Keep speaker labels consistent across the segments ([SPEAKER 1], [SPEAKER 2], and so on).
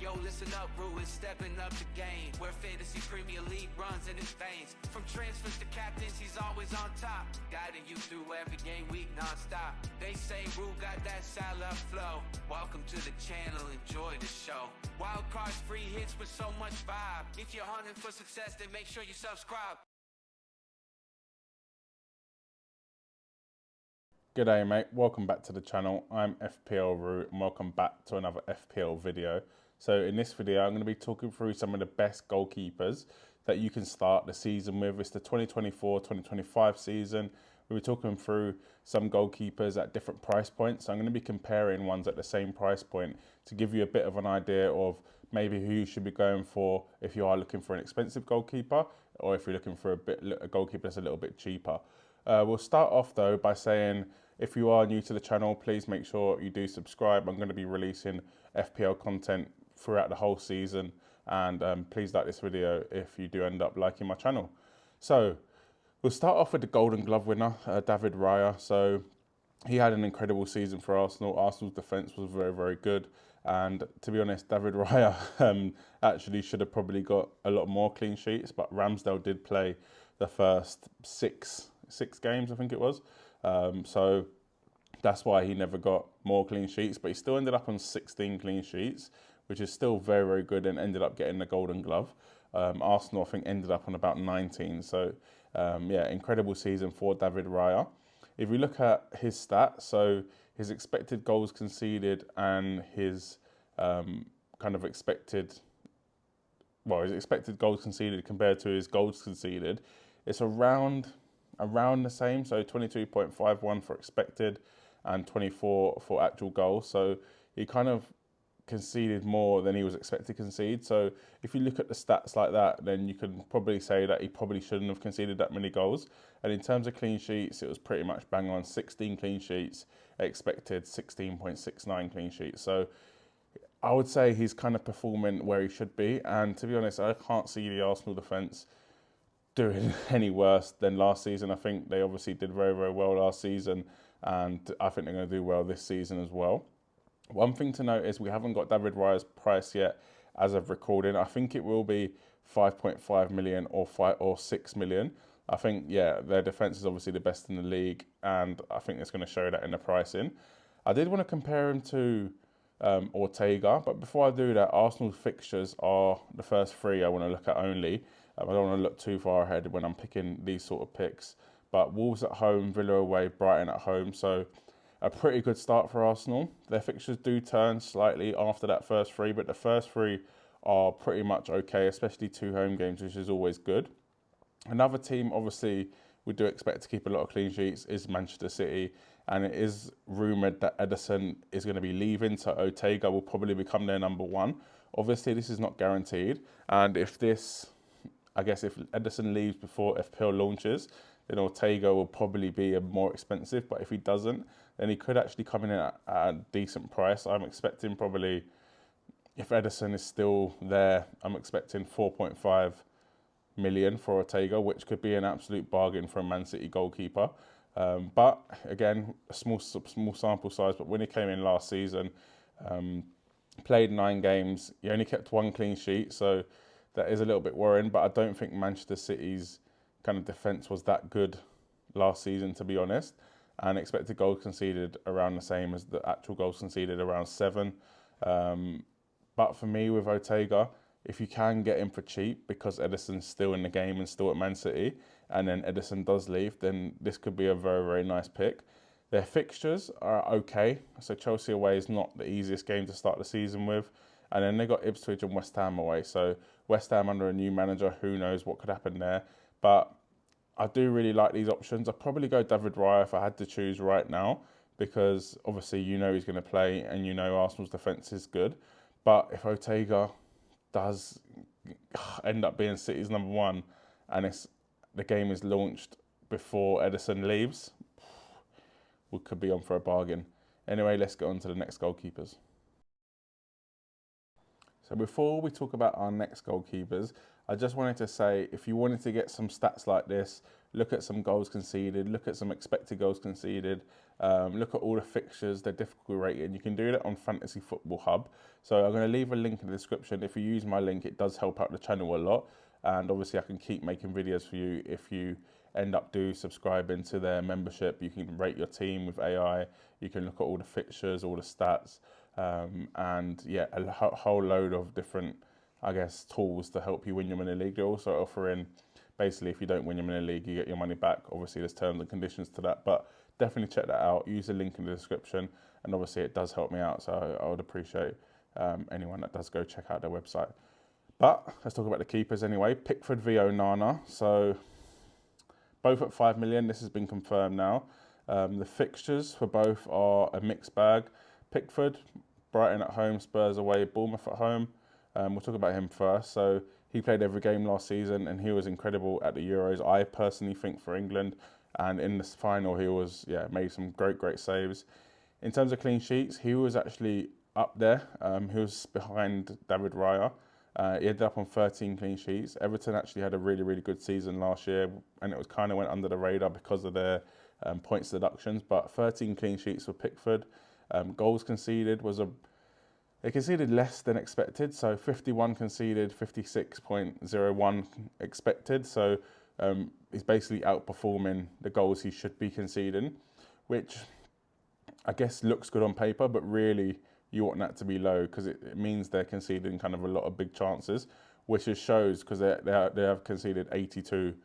[SPEAKER 1] Yo, listen up, Rue is stepping up the game, where fantasy Premier League runs in his veins. From transfers to captains, he's always on top, guiding you through every game week non-stop. They say Rue got that Salah flow. Welcome to the channel, enjoy the show. Wild cards, free hits with so much vibe. If you're hunting for success, then make sure you subscribe.
[SPEAKER 2] G'day mate, welcome back to the channel. I'm FPL Root and welcome back to another FPL video. So in this video I'm going to be talking through some of the best goalkeepers that you can start the season with. It's the 2024-2025 season. We'll be talking through some goalkeepers at different price points. So I'm going to be comparing ones at the same price point to give you a bit of an idea of maybe who you should be going for if you are looking for an expensive goalkeeper or if you're looking for a goalkeeper that's a little bit cheaper. We'll start off though by saying, if you are new to the channel, please make sure you do subscribe. I'm going to be releasing FPL content throughout the whole season, and please like this video if you do end up liking my channel. So we'll start off with the Golden Glove winner, David Raya. So he had an incredible season for Arsenal. Arsenal's defence was very, very good. And to be honest, David Raya actually should have probably got a lot more clean sheets, but Ramsdale did play the first six games, I think it was. So that's why he never got more clean sheets, but he still ended up on 16 clean sheets, which is still very, very good, and ended up getting the Golden Glove. Arsenal, I think, ended up on about 19. So, yeah, incredible season for David Raya. If we look at his stats, so his expected goals conceded and his his expected goals conceded compared to his goals conceded, it's around the same. So 22.51 for expected and 24 for actual goals. So he kind of conceded more than he was expected to concede. So if you look at the stats like that, then you can probably say that he probably shouldn't have conceded that many goals. And in terms of clean sheets, it was pretty much bang on. 16 clean sheets, expected 16.69 clean sheets. So I would say he's kind of performing where he should be. And to be honest, I can't see the Arsenal defence doing any worse than last season. I think they obviously did very, very well last season, and I think they're going to do well this season as well. One thing to note is we haven't got David Raya's price yet as of recording. I think it will be 5.5 million or 6 million. I think, yeah, their defence is obviously the best in the league, and I think it's going to show that in the pricing. I did want to compare him to Ortega, but before I do that, Arsenal's fixtures are the first three I want to look at only. I don't want to look too far ahead when I'm picking these sort of picks. But Wolves at home, Villa away, Brighton at home. So a pretty good start for Arsenal. Their fixtures do turn slightly after that first three, but the first three are pretty much okay, especially 2 home games, which is always good. Another team, obviously, we do expect to keep a lot of clean sheets, is Manchester City. And it is rumoured that Ederson is going to be leaving, so Ortega will probably become their number one. Obviously, this is not guaranteed. And if Ederson leaves before FPL launches, then Ortega will probably be more expensive. But if he doesn't, then he could actually come in at a decent price. I'm expecting probably, if Ederson is still there, I'm expecting 4.5 million for Ortega, which could be an absolute bargain for a Man City goalkeeper. But again, a small sample size. But when he came in last season, played 9 games, he only kept 1 clean sheet. So that is a little bit worrying. But I don't think Manchester City's kind of defence was that good last season, to be honest. And expected goals conceded around the same as the actual goals conceded, around 7. But for me, with Ortega, if you can get him for cheap because Ederson's still in the game and still at Man City, and then Ederson does leave, then this could be a very, very nice pick. Their fixtures are okay. So Chelsea away is not the easiest game to start the season with. And then they got Ipswich and West Ham away. So West Ham under a new manager, who knows what could happen there. But I do really like these options. I'd probably go David Raya if I had to choose right now, because obviously you know he's going to play and you know Arsenal's defence is good. But if Ortega does end up being City's number one and the game is launched before Ederson leaves, we could be on for a bargain. Anyway, let's get on to the next goalkeepers. So before we talk about our next goalkeepers, I just wanted to say, if you wanted to get some stats like this, look at some goals conceded, look at some expected goals conceded, look at all the fixtures, their difficulty rating. You can do that on Fantasy Football Hub. So I'm going to leave a link in the description. If you use my link, it does help out the channel a lot. And obviously I can keep making videos for you if you end up subscribing to their membership. You can rate your team with AI. You can look at all the fixtures, all the stats, and yeah, a whole load of different, I guess, tools to help you win your mini league. They're also offering, basically, if you don't win your mini league, you get your money back. Obviously, there's terms and conditions to that, but definitely check that out. Use the link in the description, and obviously it does help me out, so I would appreciate anyone that does go check out their website. But let's talk about the keepers anyway. Pickford v Onana. So both at 5 million. This has been confirmed now. The fixtures for both are a mixed bag. Pickford, Brighton at home, Spurs away, Bournemouth at home. We'll talk about him first. So he played every game last season and he was incredible at the Euros, I personally think, for England. And in this final, he was, made some great saves. In terms of clean sheets, he was actually up there. He was behind David Raya. He ended up on 13 clean sheets. Everton actually had a really good season last year, and it was kind of went under the radar because of their points deductions. But 13 clean sheets for Pickford. Goals conceded they conceded less than expected. So 51 conceded, 56.01 expected. So he's basically outperforming the goals he should be conceding, which I guess looks good on paper, but really you want that to be low because it means they're conceding kind of a lot of big chances, which just shows because they have conceded 82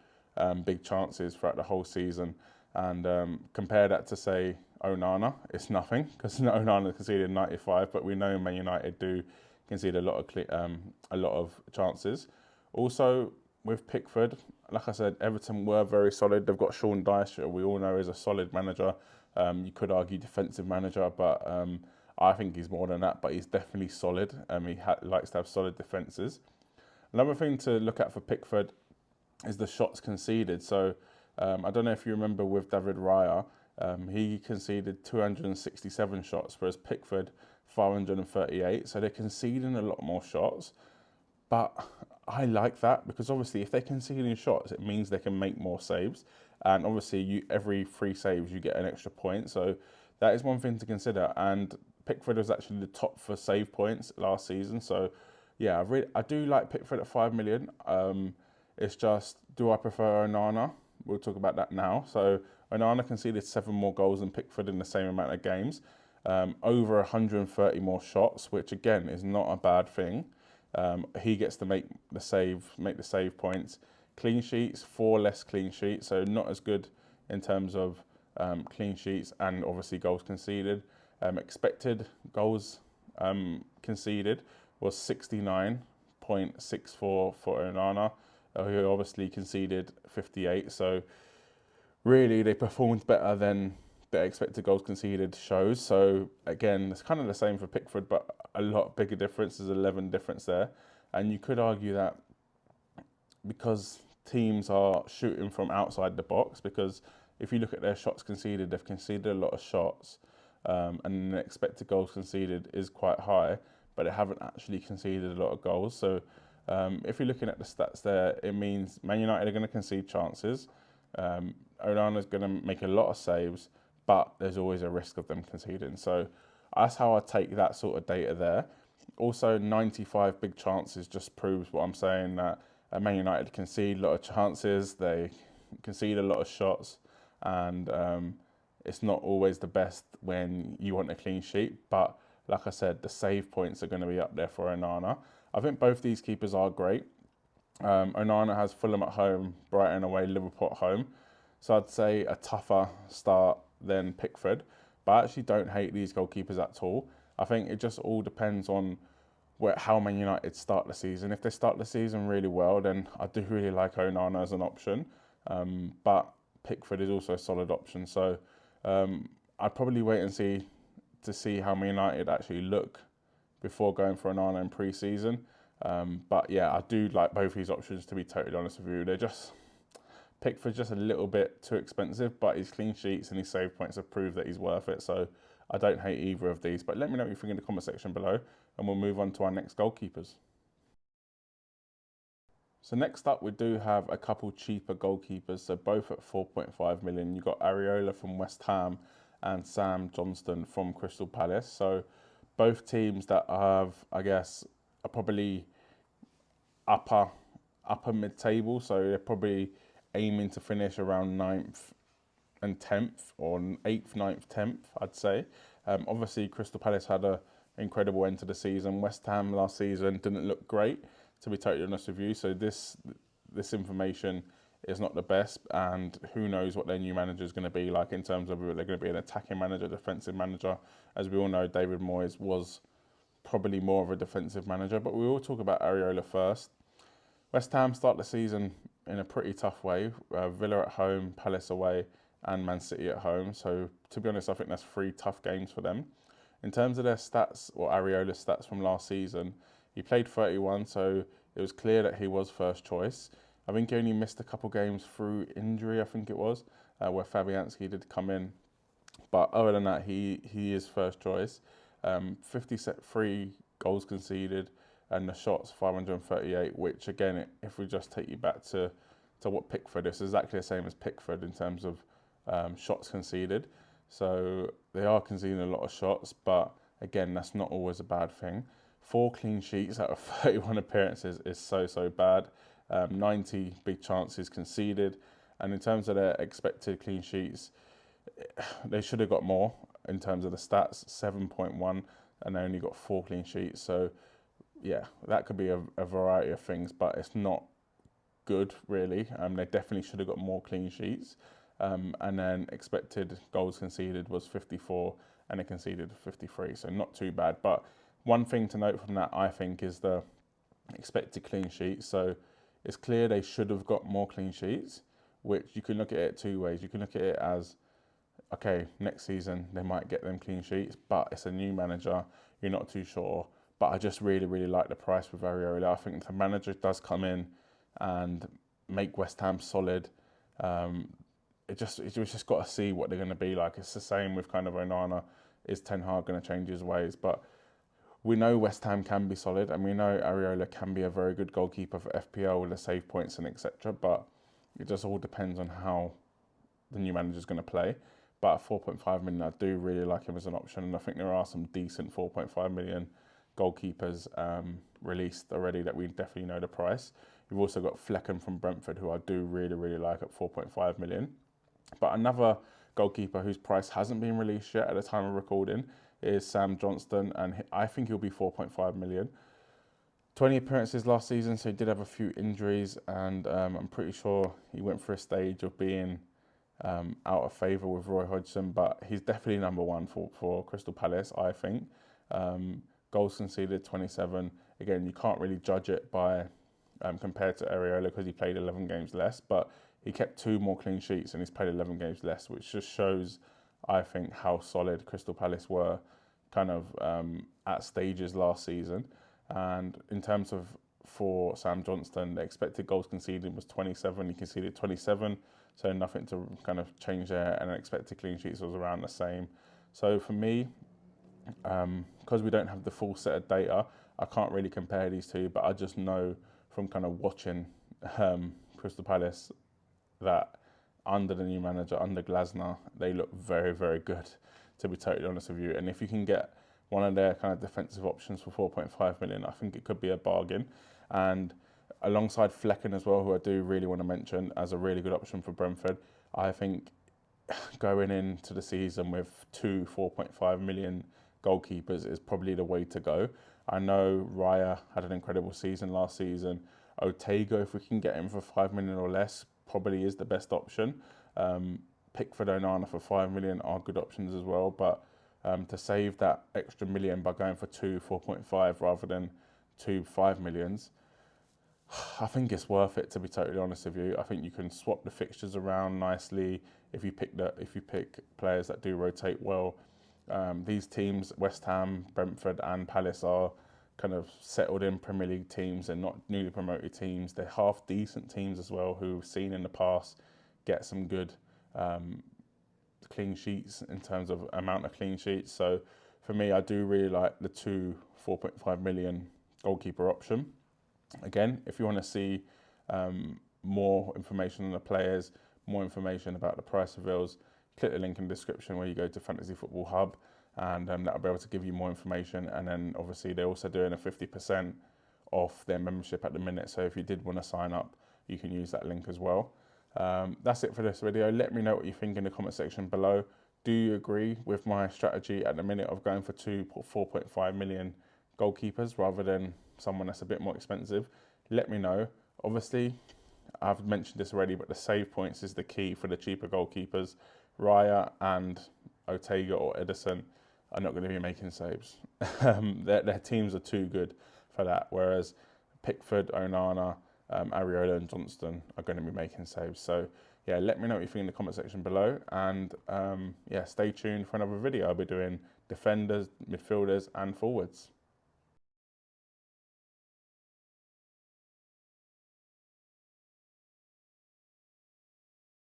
[SPEAKER 2] big chances throughout the whole season. And compare that to, say, Onana, it's nothing because Onana conceded 95, but we know Man United do concede a lot of chances. Also, with Pickford, like I said, Everton were very solid. They've got Sean Dyche, who we all know is a solid manager. You could argue defensive manager, but I think he's more than that, but he's definitely solid. He likes to have solid defences. Another thing to look at for Pickford is the shots conceded. So I don't know if you remember with David Raya, he conceded 267 shots, whereas Pickford 538. So they're conceding a lot more shots. But I like that because obviously if they're conceding shots, it means they can make more saves. And obviously every 3 saves, you get an extra point. So that is one thing to consider. And Pickford was actually the top for save points last season. So yeah, I do like Pickford at 5 million. It's just, do I prefer Onana? We'll talk about that now. So Onana conceded 7 more goals than Pickford in the same amount of games. Over 130 more shots, which again is not a bad thing. He gets to make the save points. Clean sheets, 4 less clean sheets, so not as good in terms of clean sheets and obviously goals conceded. Expected goals conceded was 69.64 for Onana, who obviously conceded 58. So really, they performed better than the expected goals conceded shows. So again, it's kind of the same for Pickford, but a lot bigger difference. There's 11 difference there. And you could argue that because teams are shooting from outside the box, because if you look at their shots conceded, they've conceded a lot of shots, and the expected goals conceded is quite high, but they haven't actually conceded a lot of goals. So if you're looking at the stats there, it means Man United are going to concede chances. Onana's going to make a lot of saves, but there's always a risk of them conceding. So that's how I take that sort of data there. Also, 95 big chances just proves what I'm saying, that Man United concede a lot of chances, they concede a lot of shots, and it's not always the best when you want a clean sheet. But like I said, the save points are going to be up there for Onana. I think both these keepers are great. Onana has Fulham at home, Brighton away, Liverpool at home. So I'd say a tougher start than Pickford. But I actually don't hate these goalkeepers at all. I think it just all depends on how Man United start the season. If they start the season really well, then I do really like Onana as an option. But Pickford is also a solid option. So I'd probably wait and see how Man United actually look before going for Onana in pre-season. But yeah, I do like both these options, to be totally honest with you. Pickford's just a little bit too expensive, but his clean sheets and his save points have proved that he's worth it. So I don't hate either of these. But let me know what you think in the comment section below, and we'll move on to our next goalkeepers. So next up, we do have a couple cheaper goalkeepers, so both at 4.5 million. You've got Areola from West Ham and Sam Johnston from Crystal Palace. So both teams that have, I guess, are probably upper mid-table. So they're probably aiming to finish around 9th and 10th, or 8th, 9th, 10th, I'd say. Obviously, Crystal Palace had an incredible end to the season. West Ham last season didn't look great, to be totally honest with you. So this information is not the best, and who knows what their new manager is going to be like in terms of whether they're going to be an attacking manager, defensive manager. As we all know, David Moyes was probably more of a defensive manager, but we will talk about Areola first. West Ham start the season in a pretty tough way. Villa at home, Palace away, and Man City at home. So to be honest, I think that's 3 tough games for them. In terms of their stats, or Areola's stats from last season, he played 31, so it was clear that he was first choice. I think he only missed a couple games through injury, I think it was, where Fabianski did come in. But other than that, he is first choice. 53 goals conceded, and the shots 538, which again, if we just take you back to what Pickford is, exactly the same as Pickford in terms of shots conceded. So they are conceding a lot of shots, but again, that's not always a bad thing. 4 clean sheets out of 31 appearances is so bad. 90 big chances conceded, and in terms of their expected clean sheets, they should have got more in terms of the stats, 7.1, and they only got 4 clean sheets. So yeah, that could be a variety of things, but it's not good really. They definitely should have got more clean sheets. And then expected goals conceded was 54, and they conceded 53, so not too bad. But one thing to note from that, I think, is the expected clean sheets. So it's clear they should have got more clean sheets, which you can look at it 2 ways. You can look at it as, okay, next season they might get them clean sheets, but it's a new manager, you're not too sure. But I just really like the price with Areola. I think if the manager does come in and make West Ham solid, we just got to see what they're going to be like. It's the same with kind of Onana. Is Ten Hag going to change his ways? But we know West Ham can be solid, and we know Areola can be a very good goalkeeper for FPL with the save points and etc. But it just all depends on how the new manager is going to play. But at 4.5 million, I do really like him as an option, and I think there are some decent 4.5 million goalkeepers released already that we definitely know the price. You've also got Flecken from Brentford, who I do really like at 4.5 million. But another goalkeeper whose price hasn't been released yet at the time of recording is Sam Johnston, and I think he'll be 4.5 million. 20 appearances last season, so he did have a few injuries, and I'm pretty sure he went through a stage of being out of favour with Roy Hodgson, but he's definitely number 1 for Crystal Palace, I think. Goals conceded 27. Again, you can't really judge it by compared to Areola because he played 11 games less, but he kept 2 more clean sheets and he's played 11 games less, which just shows, I think, how solid Crystal Palace were kind of at stages last season. And in terms of, for Sam Johnston, the expected goals conceded was 27. He conceded 27, so nothing to kind of change there, and expected clean sheets was around the same. So for me, because we don't have the full set of data, I can't really compare these two, but I just know from kind of watching Crystal Palace that under the new manager, under Glasner, they look very good, to be totally honest with you. And if you can get one of their kind of defensive options for 4.5 million, I think it could be a bargain. And alongside Flecken as well, who I do really want to mention as a really good option for Brentford, I think going into the season with 2 4.5 million goalkeepers is probably the way to go. I know Raya had an incredible season last season. Otego, if we can get him for 5 million or less, probably is the best option. Pickford, Onana for 5 million are good options as well, but to save that extra million by going for 2 4.5 rather than 2 5 millions, I think it's worth it, to be totally honest with you. I think you can swap the fixtures around nicely if you pick players that do rotate well. These teams, West Ham, Brentford and Palace, are kind of settled in Premier League teams and not newly promoted teams. They're half decent teams as well, who we've seen in the past get some good clean sheets in terms of amount of clean sheets. So for me, I do really like the 2 4.5 million goalkeeper option. Again, if you want to see more information on the players, more information about the price reveals, click the link in the description where you go to Fantasy Football Hub, and that'll be able to give you more information. And then obviously they're also doing a 50% off their membership at the minute. So if you did want to sign up, you can use that link as well. That's it for this video. Let me know what you think in the comment section below. Do you agree with my strategy at the minute of going for 4.5 million goalkeepers rather than someone that's a bit more expensive? Let me know. Obviously, I've mentioned this already, but the save points is the key for the cheaper goalkeepers. Raya and Ortega or Edison are not going to be making saves. Their teams are too good for that, whereas Pickford, Onana, Areola and Johnston are going to be making saves. So yeah, let me know what you think in the comment section below, and yeah, stay tuned for another video. I'll be doing defenders, midfielders and forwards.